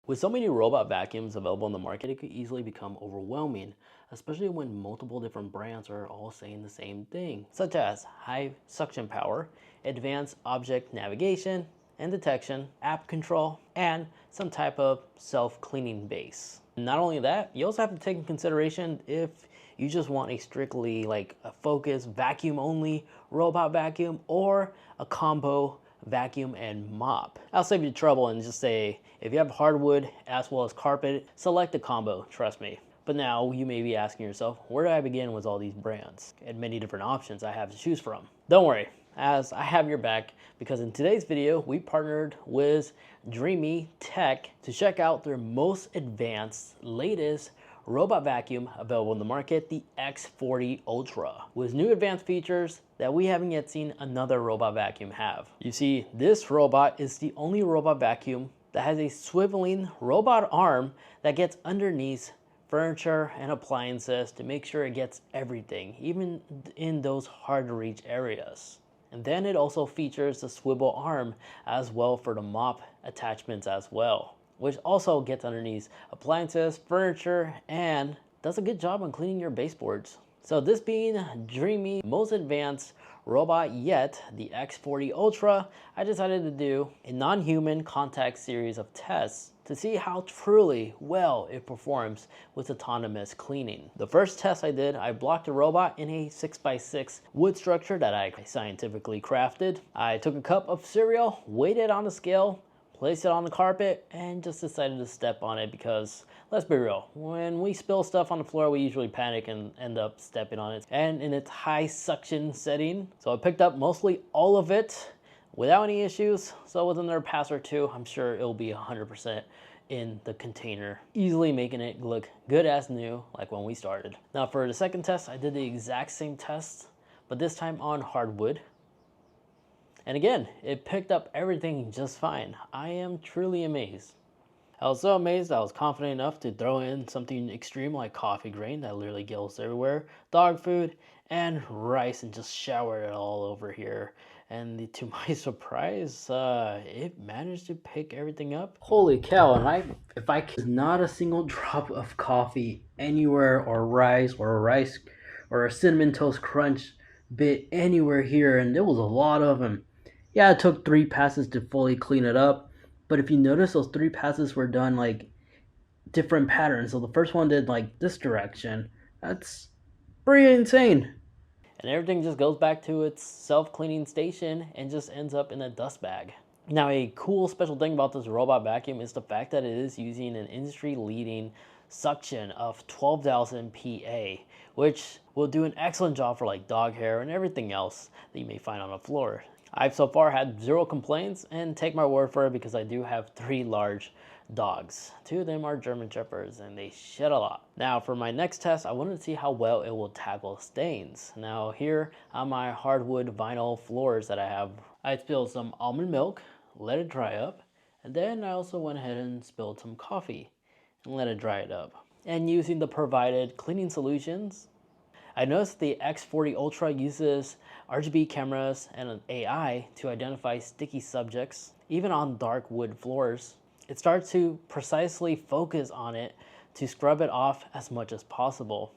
With so many robot vacuums available on the market, it could easily become overwhelming, especially when multiple different brands are all saying the same thing, such as high suction power, advanced object navigation and detection, app control, and some type of self-cleaning base. Not only that, you also have to take in consideration if you just want a strictly like a focused vacuum only robot vacuum or a combo vacuum and mop. I'll save you trouble and just say if you have hardwood as well as carpet, select the combo, trust me. But now you may be asking yourself, where do I begin with all these brands and many different options I have to choose from? Don't worry, as I have your back, because in today's video we partnered with Dreame Tech to check out their most advanced, latest robot vacuum available in the market, the X40 Ultra, with new advanced features that we haven't yet seen another robot vacuum have. You see, this robot is the only robot vacuum that has a swiveling robot arm that gets underneath furniture and appliances to make sure it gets everything, even in those hard to reach areas. And then it also features the swivel arm as well for the mop attachments as well, which also gets underneath appliances, furniture, and does a good job on cleaning your baseboards. So this being Dreame's most advanced robot yet, the X40 Ultra, I decided to do a non-human contact series of tests to see how truly well it performs with autonomous cleaning. The first test I did, I blocked the robot in a 6x6 wood structure that I scientifically crafted. I took a cup of cereal, weighed it on the scale, placed it on the carpet, and just decided to step on it because, let's be real, when we spill stuff on the floor, we usually panic and end up stepping on it. And in its high suction setting, so I picked up mostly all of it without any issues. So within another pass or two, I'm sure it'll be 100% in the container, easily making it look good as new, like when we started. Now for the second test, I did the exact same test, but this time on hardwood. And again, it picked up everything just fine. I am truly amazed. I was so amazed I was confident enough to throw in something extreme like coffee grain that literally gills everywhere, dog food, and rice, and just shower it all over here. And to my surprise, it managed to pick everything up. Holy cow, and if I could, not a single drop of coffee anywhere, or rice, or a cinnamon toast crunch bit anywhere here, and there was a lot of them. Yeah, it took 3 passes to fully clean it up, but if you notice, those 3 passes were done like different patterns. So the first one did like this direction. That's pretty insane. And everything just goes back to its self-cleaning station and just ends up in a dust bag. Now, a cool special thing about this robot vacuum is the fact that it is using an industry-leading suction of 12,000 PA, which will do an excellent job for like dog hair and everything else that you may find on the floor. I've so far had 0 complaints, and take my word for it because I do have 3 large dogs. 2 of them are German Shepherds and they shit a lot. Now for my next test, I wanted to see how well it will tackle stains. Now here on my hardwood vinyl floors that I have, I spilled some almond milk, let it dry up, and then I also went ahead and spilled some coffee and let it dry it up. And using the provided cleaning solutions, I noticed the X40 Ultra uses RGB cameras and an AI to identify sticky subjects. Even on dark wood floors, it starts to precisely focus on it to scrub it off as much as possible.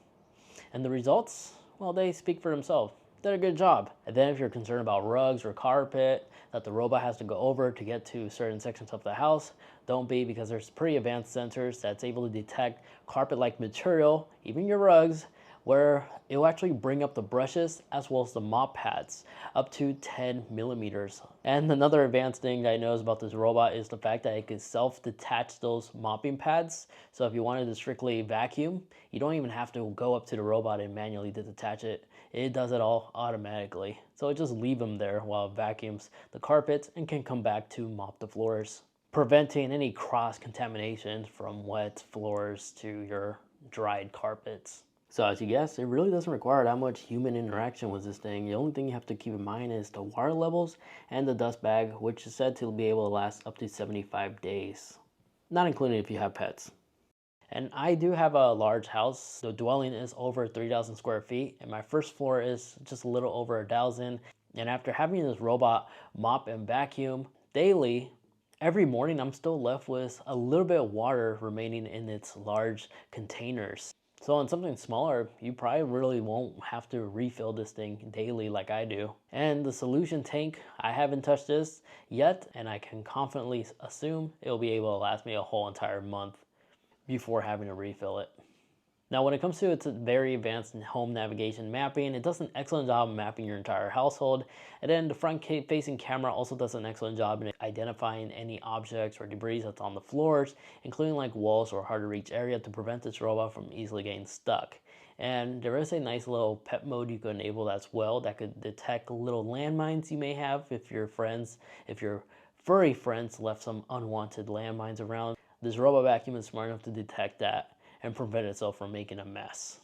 And the results, well, they speak for themselves. Did a good job. And then if you're concerned about rugs or carpet that the robot has to go over to get to certain sections of the house, don't be, because there's pretty advanced sensors that's able to detect carpet-like material, even your rugs, where it will actually bring up the brushes as well as the mop pads up to 10 millimeters. And another advanced thing that I know about this robot is the fact that it can self-detach those mopping pads. So if you wanted to strictly vacuum, you don't even have to go up to the robot and manually detach it. It does it all automatically. So just leave them there while it vacuums the carpets and can come back to mop the floors, preventing any cross-contamination from wet floors to your dried carpets. So as you guessed, it really doesn't require that much human interaction with this thing. The only thing you have to keep in mind is the water levels and the dust bag, which is said to be able to last up to 75 days. Not including if you have pets. And I do have a large house. The dwelling is over 3,000 square feet, and my first floor is just a little over 1,000. And after having this robot mop and vacuum daily, every morning I'm still left with a little bit of water remaining in its large containers. So on something smaller, you probably really won't have to refill this thing daily like I do. And the solution tank, I haven't touched this yet, and I can confidently assume it'll be able to last me a whole entire month before having to refill it. Now, when it comes to its very advanced home navigation mapping, it does an excellent job of mapping your entire household. And then the front-facing camera also does an excellent job in identifying any objects or debris that's on the floors, including like walls or hard-to-reach area, to prevent this robot from easily getting stuck. And there is a nice little pet mode you can enable as well that could detect little landmines you may have if your furry friends left some unwanted landmines around. This robot vacuum is smart enough to detect that and prevent itself from making a mess.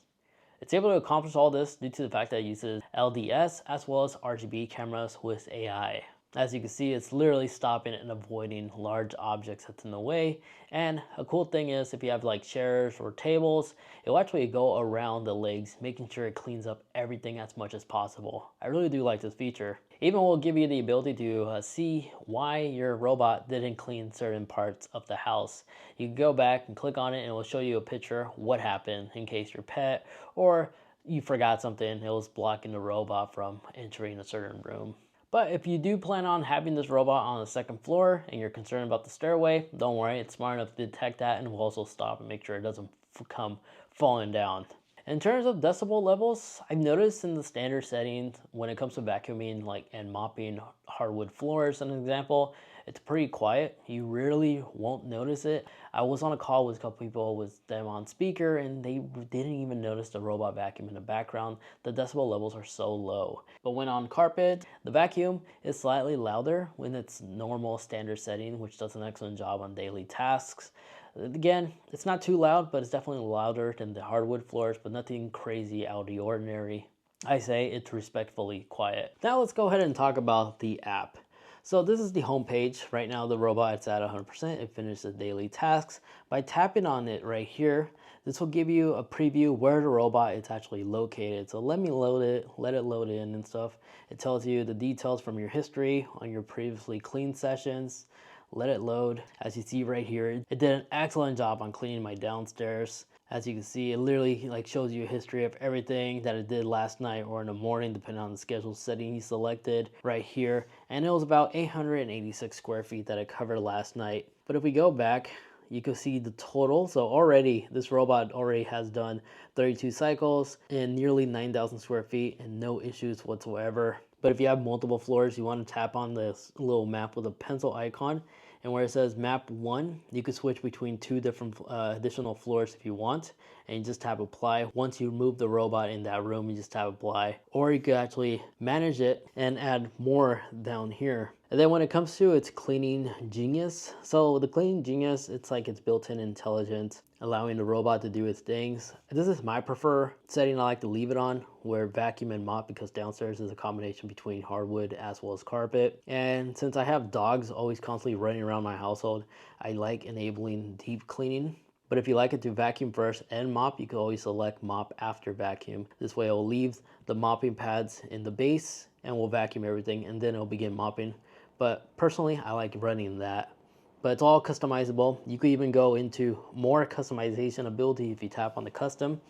It's able to accomplish all this due to the fact that it uses LDS as well as RGB cameras with AI. As you can see, it's literally stopping and avoiding large objects that's in the way. And a cool thing is, if you have like chairs or tables, it'll actually go around the legs, making sure it cleans up everything as much as possible. I really do like this feature. Even will give you the ability to see why your robot didn't clean certain parts of the house. You can go back and click on it and it will show you a picture what happened in case your pet or you forgot something, it was blocking the robot from entering a certain room. But if you do plan on having this robot on the second floor and you're concerned about the stairway, don't worry, it's smart enough to detect that and will also stop and make sure it doesn't come falling down. In terms of decibel levels, I've noticed in the standard settings when it comes to vacuuming and mopping hardwood floors, as an example, it's pretty quiet. You rarely won't notice it. I was on a call with a couple people with them on speaker and they didn't even notice the robot vacuum in the background. The decibel levels are so low. But when on carpet, the vacuum is slightly louder when it's normal standard setting, which does an excellent job on daily tasks. Again, it's not too loud, but it's definitely louder than the hardwood floors, but nothing crazy out of the ordinary. I say it's respectfully quiet. Now let's go ahead and talk about the app. So this is the home page. Right now the robot is at 100%. It finishes the daily tasks. By tapping on it right here, this will give you a preview where the robot is actually located. So let it load in and stuff. It tells you the details from your history on your previously cleaned sessions. Let it load. As you see right here, it did an excellent job on cleaning my downstairs. As you can see, it literally shows you a history of everything that it did last night or in the morning, depending on the schedule setting you selected right here. And it was about 886 square feet that it covered last night. But if we go back, you can see the total. So already, this robot already has done 32 cycles in nearly 9,000 square feet and no issues whatsoever. But if you have multiple floors, you want to tap on this little map with a pencil icon. And where it says map 1, you can switch between 2 different additional floors if you want. And you just tap apply. Once you move the robot in that room, you just tap apply. Or you could actually manage it and add more down here. And then when it comes to its cleaning genius, so the cleaning genius, it's like its built-in intelligence, allowing the robot to do its things. This is my preferred setting I like to leave it on, where vacuum and mop, because downstairs is a combination between hardwood as well as carpet. And since I have dogs always constantly running around my household, I like enabling deep cleaning. But if you like it to vacuum first and mop, you can always select mop after vacuum. This way it will leave the mopping pads in the base and will vacuum everything and then it'll begin mopping. But personally, I like running that. But it's all customizable. You could even go into more customization ability if you tap on the custom.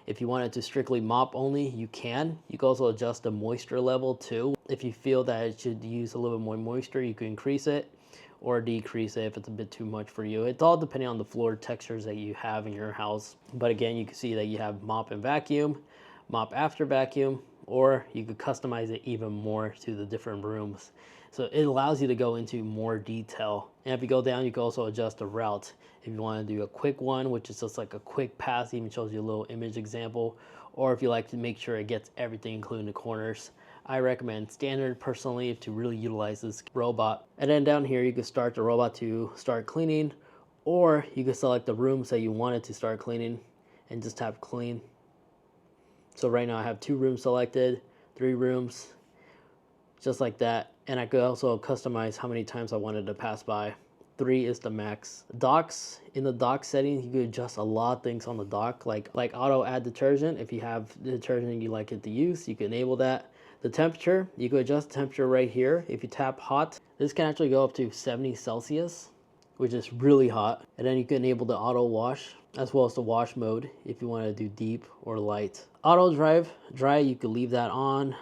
If you want it to strictly mop only, you can. You can also adjust the moisture level too. If you feel that it should use a little bit more moisture, you can increase it or decrease it if it's a bit too much for you. It's all depending on the floor textures that you have in your house. But again, you can see that you have mop and vacuum, mop after vacuum, or you could customize it even more to the different rooms. So it allows you to go into more detail. And if you go down, you can also adjust the route. If you want to do a quick one, which is just like a quick pass, even shows you a little image example, or if you like to make sure it gets everything, including the corners. I recommend standard personally to really utilize this robot. And then down here, you can start the robot to start cleaning, or you can select the rooms that you want it to start cleaning and just tap clean. So right now I have 2 rooms selected, 3 rooms, just like that. And I could also customize how many times I wanted to pass by. 3 is the max. Docks, in the dock setting, you could adjust a lot of things on the dock, like auto add detergent. If you have the detergent you like it to use, you can enable that. The temperature, you can adjust the temperature right here. If you tap hot, this can actually go up to 70 Celsius, which is really hot. And then you can enable the auto wash as well as the wash mode if you want to do deep or light. Auto dry, you can leave that on.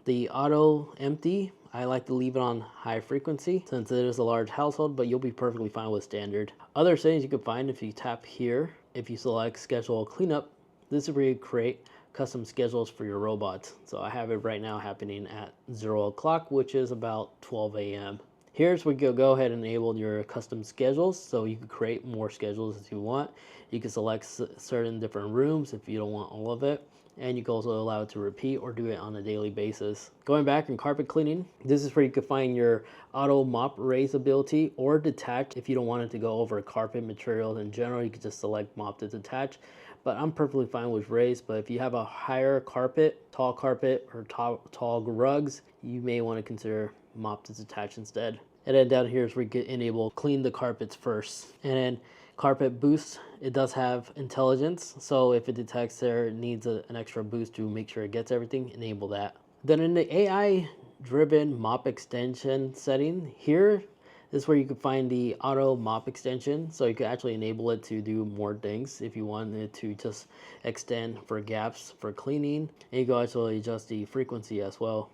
The auto empty, I like to leave it on high frequency since it is a large household, but you'll be perfectly fine with standard. Other settings you can find if you tap here, if you select schedule cleanup, this is where you create custom schedules for your robot. So I have it right now happening at 0 o'clock, which is about 12 a.m. Here's where you go ahead and enable your custom schedules, so you can create more schedules as you want. You can select certain different rooms if you don't want all of it, and you can also allow it to repeat or do it on a daily basis. Going back in carpet cleaning, this is where you can find your auto mop raise ability or detach. If you don't want it to go over carpet materials in general, you can just select mop to detach. But I'm perfectly fine with raise. But if you have a higher carpet, or tall rugs, you may want to consider mop to detach instead. And then down here is where you can enable clean the carpets first. And then carpet boost, it does have intelligence. So if it detects there needs an extra boost to make sure it gets everything, enable that. Then in the AI driven mop extension setting, here is where you can find the auto mop extension. So you can actually enable it to do more things if you want it to just extend for gaps for cleaning. And you can also adjust the frequency as well.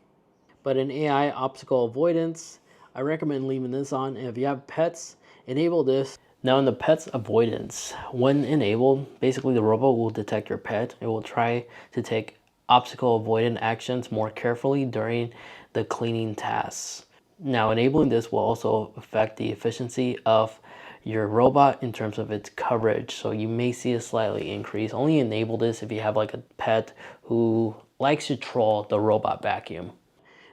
But in AI obstacle avoidance, I recommend leaving this on. And if you have pets, enable this. Now in the pets avoidance, when enabled, basically the robot will detect your pet. It will try to take obstacle avoidant actions more carefully during the cleaning tasks. Now enabling this will also affect the efficiency of your robot in terms of its coverage. So you may see a slightly increase. Only enable this if you have like a pet who likes to troll the robot vacuum.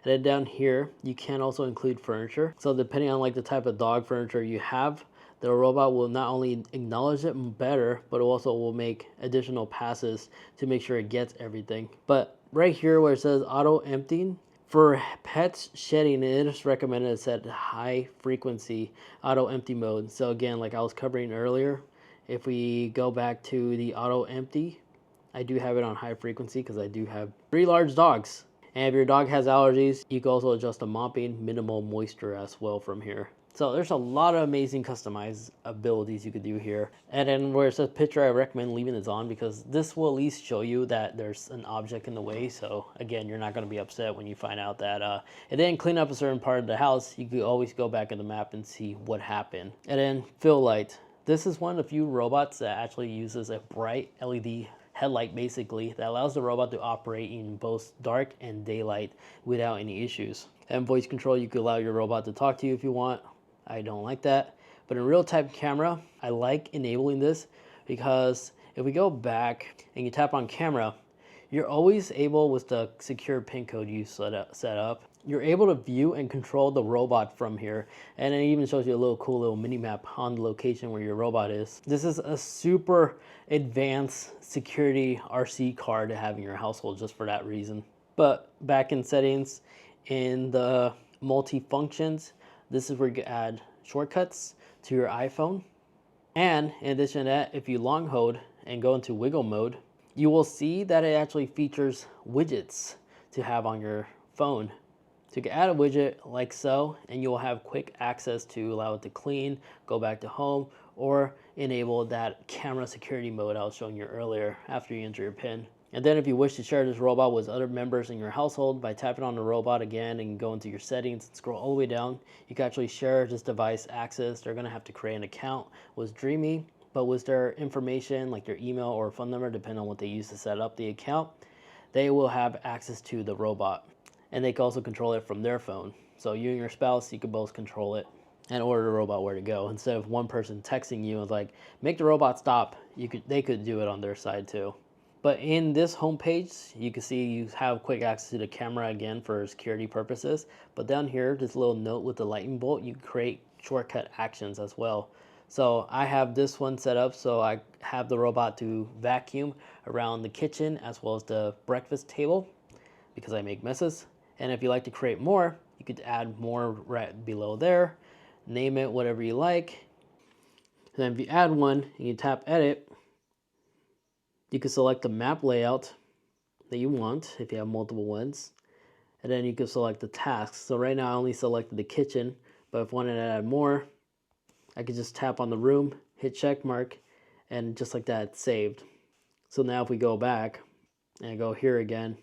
And then down here, you can also include furniture. So depending on like the type of dog furniture you have, the robot will not only acknowledge it better, but also will make additional passes to make sure it gets everything. But right here where it says auto emptying, for pets shedding, it is recommended to set high frequency auto empty mode. So again, like I was covering earlier, if we go back to the auto empty, I do have it on high frequency because I do have 3 large dogs. And if your dog has allergies, you can also adjust the mopping minimal moisture as well from here. So there's a lot of amazing customized abilities you could do here. And then where it says picture, I recommend leaving this on because this will at least show you that there's an object in the way. So again, you're not going to be upset when you find out that it didn't clean up a certain part of the house. You could always go back in the map and see what happened. And then fill light. This is one of the few robots that actually uses a bright LED headlight basically that allows the robot to operate in both dark and daylight without any issues. And voice control, you could allow your robot to talk to you if you want. I don't like that. But in real-time camera, I like enabling this because if we go back and you tap on camera, you're always able, with the secure pin code you set up, you're able to view and control the robot from here. And it even shows you a little cool little mini map on the location where your robot is. This is a super advanced security RC card to have in your household just for that reason. But back in settings, in the multi-functions, this is where you can add shortcuts to your iPhone. And in addition to that, if you long hold and go into wiggle mode, you will see that it actually features widgets to have on your phone. So you can add a widget like so, and you'll have quick access to allow it to clean, go back to home, or enable that camera security mode I was showing you earlier after you enter your PIN. And then if you wish to share this robot with other members in your household, by tapping on the robot again and go into your settings and scroll all the way down, you can actually share this device access. They're going to have to create an account with Dreame, but with their information like their email or phone number, depending on what they use to set up the account, they will have access to the robot. And they can also control it from their phone. So you and your spouse, you can both control it and order the robot where to go. Instead of one person texting you and like, make the robot stop, they could do it on their side too. But in this homepage, you can see you have quick access to the camera again for security purposes. But down here, this little note with the lightning bolt, you can create shortcut actions as well. So I have this one set up so I have the robot to vacuum around the kitchen as well as the breakfast table because I make messes. And if you like to create more, you could add more right below there. Name it whatever you like. And then if you add one and you tap edit, you can select the map layout that you want if you have multiple ones. and then you can select the tasks. So right now I only selected the kitchen, but if I wanted to add more, I could just tap on the room, hit check mark, and just like that, it's saved. So now if we go back and I go here again,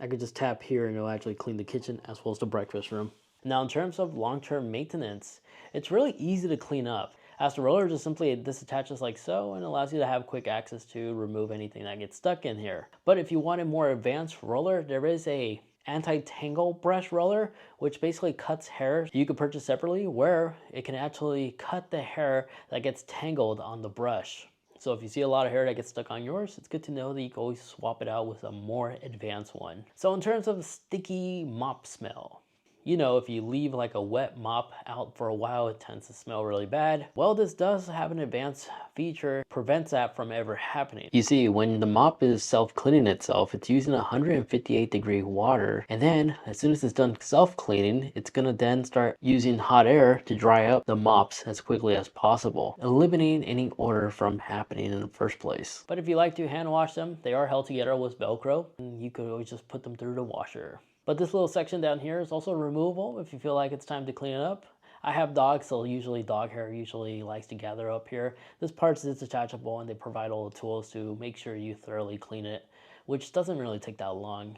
I could just tap here and it'll actually clean the kitchen as well as the breakfast room. Now in terms of long-term maintenance, it's really easy to clean up, as the roller just simply disattaches like so and allows you to have quick access to remove anything that gets stuck in here. But if you want a more advanced roller, there is a anti-tangle brush roller, which basically cuts hair you can purchase separately, where it can actually cut the hair that gets tangled on the brush. So if you see a lot of hair that gets stuck on yours, it's good to know that you can always swap it out with a more advanced one. So in terms of sticky mop smell, you know, if you leave like a wet mop out for a while, it tends to smell really bad. Well, this does have an advanced feature, prevents that from ever happening. You see, when the mop is self-cleaning itself, it's using 158-degree water. And then as soon as it's done self-cleaning, it's gonna then start using hot air to dry up the mops as quickly as possible, eliminating any odor from happening in the first place. But if you like to hand wash them, they are held together with Velcro, and you could always just put them through the washer. But this little section down here is also removable if you feel like it's time to clean it up. I have dogs, so usually dog hair usually likes to gather up here. This part is detachable and they provide all the tools to make sure you thoroughly clean it, which doesn't really take that long.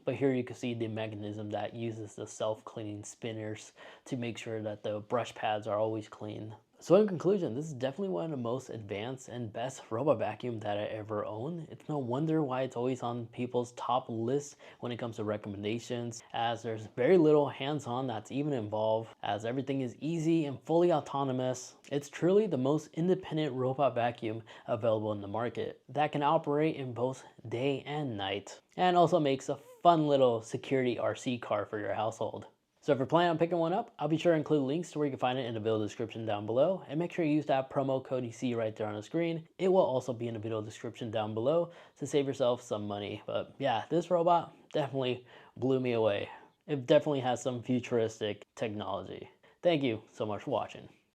But here you can see the mechanism that uses the self-cleaning spinners to make sure that the brush pads are always clean. So in conclusion, this is definitely one of the most advanced and best robot vacuum that I ever owned. It's no wonder why it's always on people's top list when it comes to recommendations, as there's very little hands-on that's even involved, as everything is easy and fully autonomous. It's truly the most independent robot vacuum available in the market that can operate in both day and night, and also makes a fun little security RC car for your household. So if you're planning on picking one up, I'll be sure to include links to where you can find it in the video description down below, and make sure you use that promo code you see right there on the screen. It will also be in the video description down below to save yourself some money. But yeah, this robot definitely blew me away. It definitely has some futuristic technology. Thank you so much for watching.